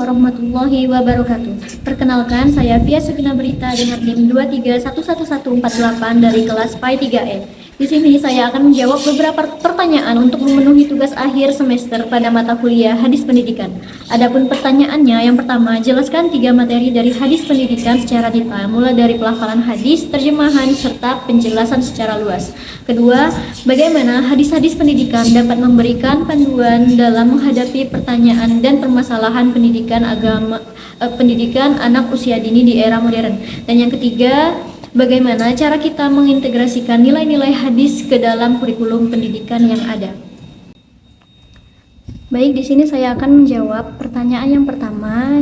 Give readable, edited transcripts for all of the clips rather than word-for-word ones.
warahmatullahi wabarakatuh. Perkenalkan, saya Via Sukina Berita dengan NIM 2311148 dari kelas PAI 3E. Di sini saya akan menjawab beberapa pertanyaan untuk memenuhi tugas akhir semester pada mata kuliah Hadis Pendidikan. Adapun pertanyaannya, yang pertama, jelaskan 3 materi dari Hadis Pendidikan secara detail, mulai dari pelafalan hadis, terjemahan, serta penjelasan secara luas. Kedua, bagaimana hadis-hadis pendidikan dapat memberikan panduan dalam menghadapi pertanyaan dan permasalahan pendidikan pendidikan anak usia dini di era modern. Dan yang ketiga, bagaimana cara kita mengintegrasikan nilai-nilai hadis ke dalam kurikulum pendidikan yang ada. Baik, di sini saya akan menjawab pertanyaan yang pertama.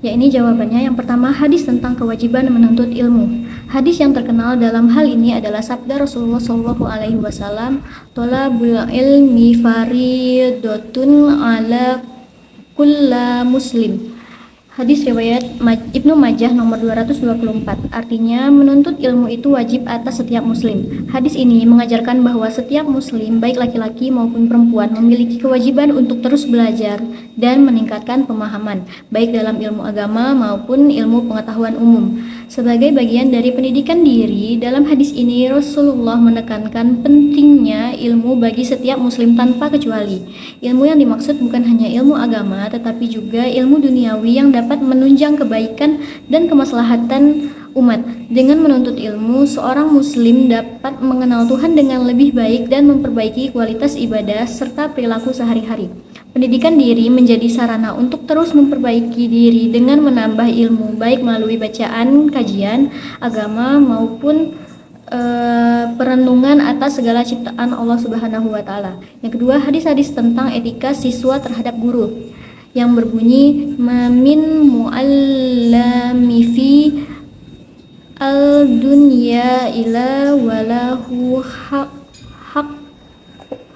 Ya, ini jawabannya. Yang pertama, hadis tentang kewajiban menuntut ilmu. Hadis yang terkenal dalam hal ini adalah sabda Rasulullah SAW, "Thalabul ilmi fariidatun ala kulla muslim." Hadis riwayat Ibnu Majah nomor 224. Artinya, menuntut ilmu itu wajib atas setiap muslim. Hadis ini mengajarkan bahwa setiap muslim, baik laki-laki maupun perempuan, memiliki kewajiban untuk terus belajar dan meningkatkan pemahaman, baik dalam ilmu agama maupun ilmu pengetahuan umum. Sebagai bagian dari pendidikan diri, dalam hadis ini Rasulullah menekankan pentingnya ilmu bagi setiap muslim tanpa kecuali. Ilmu yang dimaksud bukan hanya ilmu agama, tetapi juga ilmu duniawi yang dapat menunjang kebaikan dan kemaslahatan umat. Dengan menuntut ilmu, seorang muslim dapat mengenal Tuhan dengan lebih baik dan memperbaiki kualitas ibadah serta perilaku sehari-hari. Pendidikan diri menjadi sarana untuk terus memperbaiki diri dengan menambah ilmu, baik melalui bacaan, kajian, agama, maupun perenungan atas segala ciptaan Allah Subhanahu wa Ta'ala. Yang kedua, hadis-hadis tentang etika siswa terhadap guru yang berbunyi, "Min mu'allami fi al-dunya ila walahu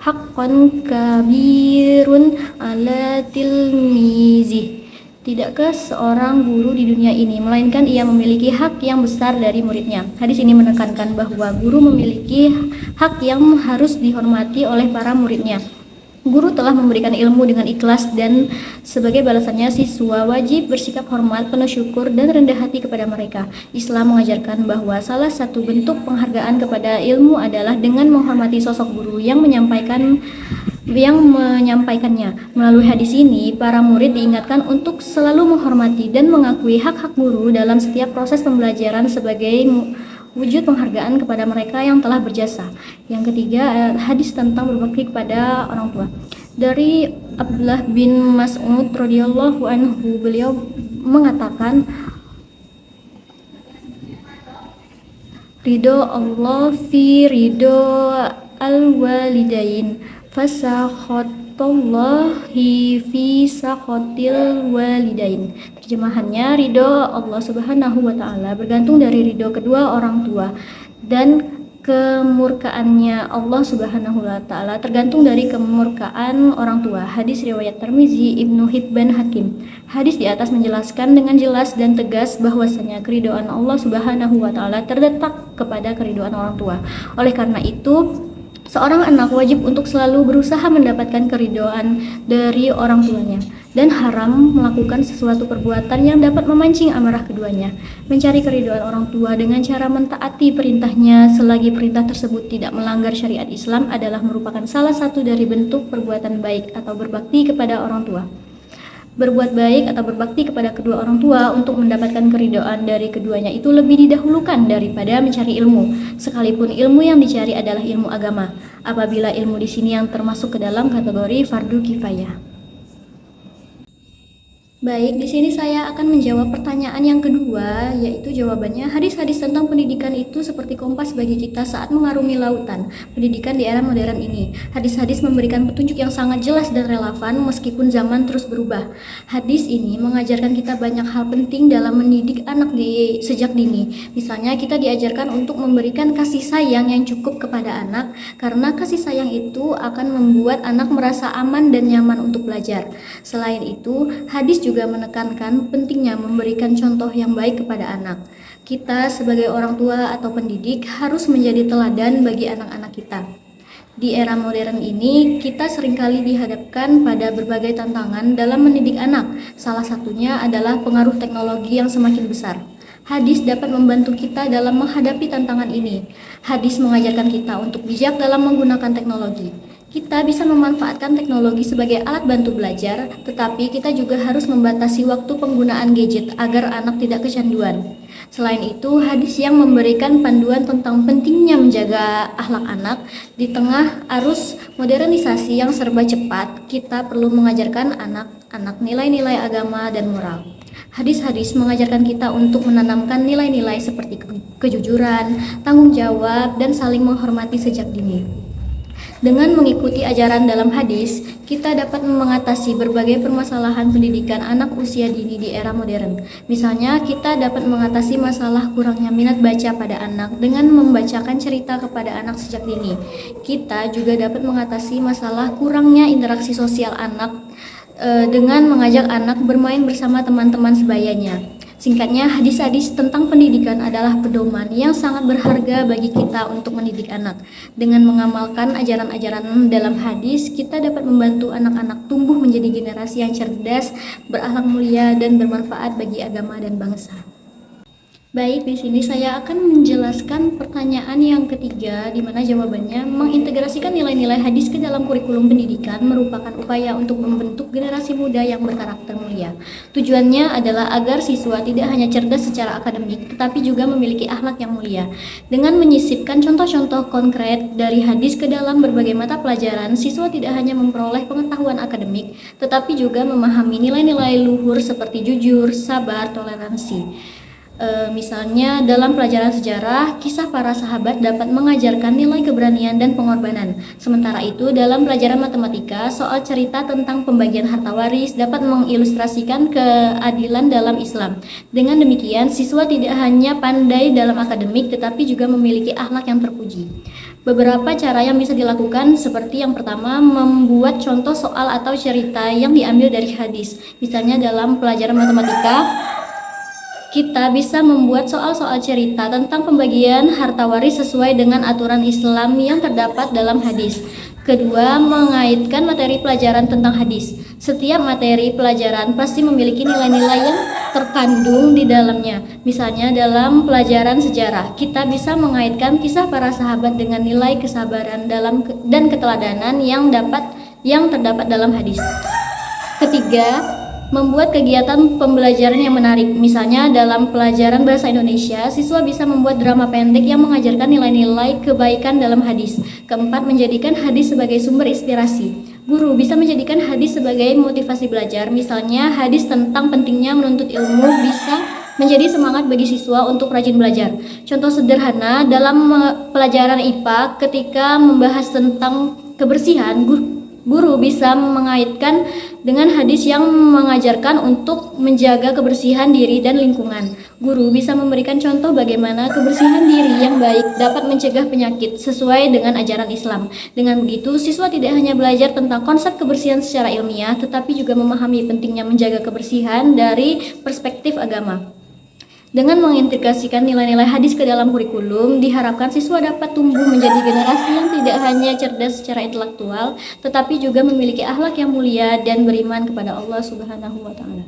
haqqan kabirun ala tilmizi." Tidakkah seorang guru di dunia ini, melainkan ia memiliki hak yang besar dari muridnya. Hadis ini menekankan bahwa guru memiliki hak yang harus dihormati oleh para muridnya. Guru telah memberikan ilmu dengan ikhlas dan sebagai balasannya siswa wajib bersikap hormat, penuh syukur, dan rendah hati kepada mereka. Islam mengajarkan bahwa salah satu bentuk penghargaan kepada ilmu adalah dengan menghormati sosok guru yang menyampaikannya. Melalui hadis ini, para murid diingatkan untuk selalu menghormati dan mengakui hak-hak guru dalam setiap proses pembelajaran sebagai wujud penghargaan kepada mereka yang telah berjasa. Yang ketiga, hadis tentang berbakti kepada orang tua. Dari Abdullah bin Mas'ud radhiyallahu anhu, beliau mengatakan, "Ridho Allah fi ridho al-walidain, fasakhatullahi fi sakhatil walidain." Terjemahannya, ridho Allah Subhanahu wa Ta'ala bergantung dari ridho kedua orang tua, dan kemurkaannya Allah Subhanahu wa Ta'ala tergantung dari kemurkaan orang tua. Hadis riwayat Tirmizi, Ibnu Hibban, Hakim. Hadis di atas menjelaskan dengan jelas dan tegas bahwasanya keridhaan Allah Subhanahu wa Ta'ala terletak kepada keridhaan orang tua. Oleh karena itu, seorang anak wajib untuk selalu berusaha mendapatkan keridhaan dari orang tuanya, dan haram melakukan sesuatu perbuatan yang dapat memancing amarah keduanya. Mencari keridhaan orang tua dengan cara mentaati perintahnya selagi perintah tersebut tidak melanggar syariat Islam adalah merupakan salah satu dari bentuk perbuatan baik atau berbakti kepada orang tua. Berbuat baik atau berbakti kepada kedua orang tua untuk mendapatkan keridhaan dari keduanya itu lebih didahulukan daripada mencari ilmu, sekalipun ilmu yang dicari adalah ilmu agama, apabila ilmu di sini yang termasuk ke dalam kategori fardu kifayah. Baik, di sini saya akan menjawab pertanyaan yang kedua, yaitu jawabannya, hadis-hadis tentang pendidikan itu seperti kompas bagi kita saat mengarungi lautan pendidikan di era modern ini. Hadis-hadis memberikan petunjuk yang sangat jelas dan relevan meskipun zaman terus berubah. Hadis ini mengajarkan kita banyak hal penting dalam mendidik anak sejak dini. Misalnya, kita diajarkan untuk memberikan kasih sayang yang cukup kepada anak, karena kasih sayang itu akan membuat anak merasa aman dan nyaman untuk belajar. Selain itu, hadis juga menekankan pentingnya memberikan contoh yang baik kepada anak. Kita sebagai orang tua atau pendidik harus menjadi teladan bagi anak-anak kita. Di era modern ini, kita seringkali dihadapkan pada berbagai tantangan dalam mendidik anak. Salah satunya adalah pengaruh teknologi yang semakin besar. Hadis dapat membantu kita dalam menghadapi tantangan ini. Hadis mengajarkan kita untuk bijak dalam menggunakan teknologi. Kita bisa memanfaatkan teknologi sebagai alat bantu belajar, tetapi kita juga harus membatasi waktu penggunaan gadget agar anak tidak kecanduan. Selain itu, hadis yang memberikan panduan tentang pentingnya menjaga akhlak anak di tengah arus modernisasi yang serba cepat, kita perlu mengajarkan anak-anak nilai-nilai agama dan moral. Hadis-hadis mengajarkan kita untuk menanamkan nilai-nilai seperti kejujuran, tanggung jawab, dan saling menghormati sejak dini. Dengan mengikuti ajaran dalam hadis, kita dapat mengatasi berbagai permasalahan pendidikan anak usia dini di era modern. Misalnya, kita dapat mengatasi masalah kurangnya minat baca pada anak dengan membacakan cerita kepada anak sejak dini. Kita juga dapat mengatasi masalah kurangnya interaksi sosial anak dengan mengajak anak bermain bersama teman-teman sebayanya. Singkatnya, hadis-hadis tentang pendidikan adalah pedoman yang sangat berharga bagi kita untuk mendidik anak. Dengan mengamalkan ajaran-ajaran dalam hadis, kita dapat membantu anak-anak tumbuh menjadi generasi yang cerdas, berakhlak mulia, dan bermanfaat bagi agama dan bangsa. Baik, di sini saya akan menjelaskan pertanyaan yang ketiga, di mana jawabannya mengintegrasikan nilai-nilai hadis ke dalam kurikulum pendidikan merupakan upaya untuk membentuk generasi muda yang berkarakter mulia. Tujuannya adalah agar siswa tidak hanya cerdas secara akademik, tetapi juga memiliki akhlak yang mulia. Dengan menyisipkan contoh-contoh konkret dari hadis ke dalam berbagai mata pelajaran, siswa tidak hanya memperoleh pengetahuan akademik, tetapi juga memahami nilai-nilai luhur seperti jujur, sabar, toleransi. Misalnya dalam pelajaran sejarah, kisah para sahabat dapat mengajarkan nilai keberanian dan pengorbanan. Sementara itu, dalam pelajaran matematika, soal cerita tentang pembagian harta waris dapat mengilustrasikan keadilan dalam Islam. Dengan demikian, siswa tidak hanya pandai dalam akademik, tetapi juga memiliki akhlak yang terpuji. Beberapa cara yang bisa dilakukan seperti yang pertama, membuat contoh soal atau cerita yang diambil dari hadis. Misalnya dalam pelajaran matematika, kita bisa membuat soal-soal cerita tentang pembagian harta waris sesuai dengan aturan Islam yang terdapat dalam hadis. Kedua, mengaitkan materi pelajaran tentang hadis. Setiap materi pelajaran pasti memiliki nilai-nilai yang terkandung di dalamnya. Misalnya dalam pelajaran sejarah, kita bisa mengaitkan kisah para sahabat dengan nilai kesabaran dan keteladanan yang terdapat dalam hadis. Ketiga, membuat kegiatan pembelajaran yang menarik. Misalnya dalam pelajaran bahasa Indonesia, siswa bisa membuat drama pendek yang mengajarkan nilai-nilai kebaikan dalam hadis. Keempat, menjadikan hadis sebagai sumber inspirasi. Guru bisa menjadikan hadis sebagai motivasi belajar. Misalnya hadis tentang pentingnya menuntut ilmu bisa menjadi semangat bagi siswa untuk rajin belajar. Contoh sederhana dalam pelajaran IPA, ketika membahas tentang kebersihan, guru bisa mengaitkan dengan hadis yang mengajarkan untuk menjaga kebersihan diri dan lingkungan. Guru bisa memberikan contoh bagaimana kebersihan diri yang baik dapat mencegah penyakit sesuai dengan ajaran Islam. Dengan begitu, siswa tidak hanya belajar tentang konsep kebersihan secara ilmiah, tetapi juga memahami pentingnya menjaga kebersihan dari perspektif agama. Dengan mengintegrasikan nilai-nilai hadis ke dalam kurikulum, diharapkan siswa dapat tumbuh menjadi generasi yang tidak hanya cerdas secara intelektual, tetapi juga memiliki akhlak yang mulia dan beriman kepada Allah Subhanahu wa Ta'ala.